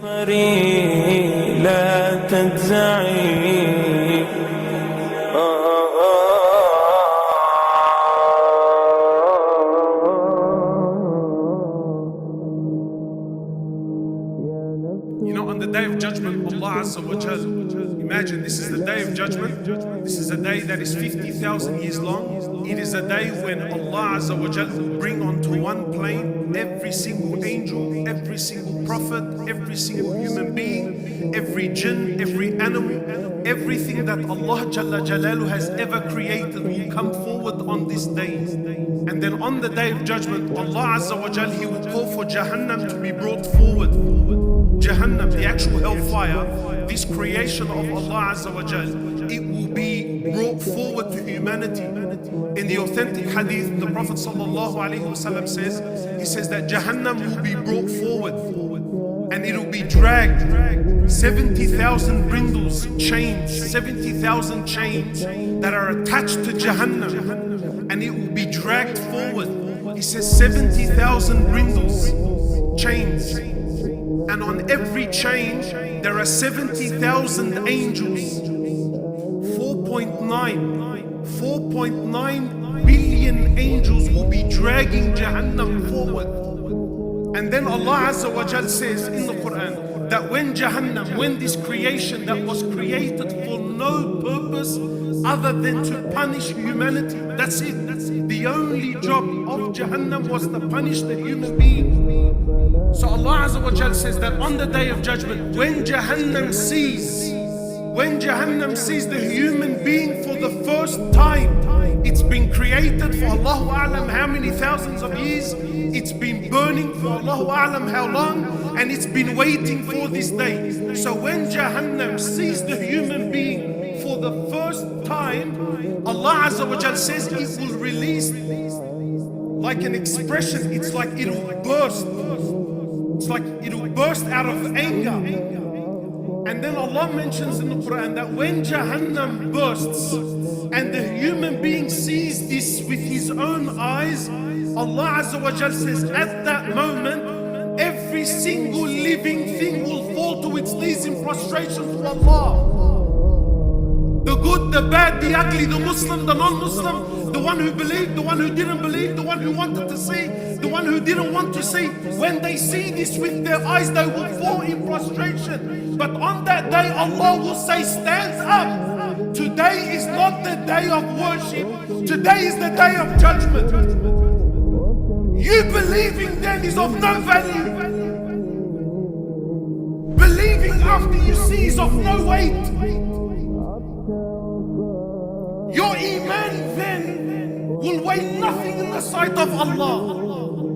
لا تجزعي. On the day of judgment, Allah Azza wa Jal, imagine this is the day of judgment. This is a day that is 50,000 years long. It is a day when Allah Azza wa Jal will bring onto one plane every single angel, every single prophet, every single human being, every jinn, every animal, everything that Allah Jalla Jalalu has ever created will come forward on this day. And then on the day of judgment, Allah Azza wa Jal, He will call for Jahannam to be brought forward. Jahannam, the actual hellfire, this creation of Allah Azza wa Jal, it will be brought forward to humanity. In the authentic hadith, the Prophet sallallahu alaihi wasallam says, he says that Jahannam will be brought forward and it will be dragged. 70,000 brindles, chains, 70,000 chains that are attached to Jahannam, and it will be dragged forward. He says 70,000 brindles, chains. And on every chain, there are 70,000 angels. 4.9 billion angels will be dragging Jahannam forward. And then Allah Azza wa Jal says in the Quran that when Jahannam, when this creation that was created for no purpose other than to punish humanity, that's it. The only job of Jahannam was to punish the human being. So Allah Azza wa Jal says that on the day of judgment, when Jahannam sees the human being for the first time, it's been created for Allahu A'lam how many thousands of years, it's been burning for Allahu A'lam how long, and it's been waiting for this day. So when Jahannam sees the human being for the first time, Allah Azza wa Jal says it will release like an expression, it's like it will burst. It's like it will burst out of anger. And then Allah mentions in the Quran that when Jahannam bursts and the human being sees this with his own eyes, Allah Azza wa Jal says at that moment, every single living thing will fall to its knees in prostration to Allah. The good, the bad, the ugly, the Muslim, the non-Muslim, the one who believed, the one who didn't believe, the one who wanted to see, the one who didn't want to see. When they see this with their eyes, they will fall in prostration. But on that day, Allah will say, stand up. Today is not the day of worship. Today is the day of judgment. You believing then is of no value. Believing after you see is of no weight. Your iman then will weigh nothing in the sight of Allah.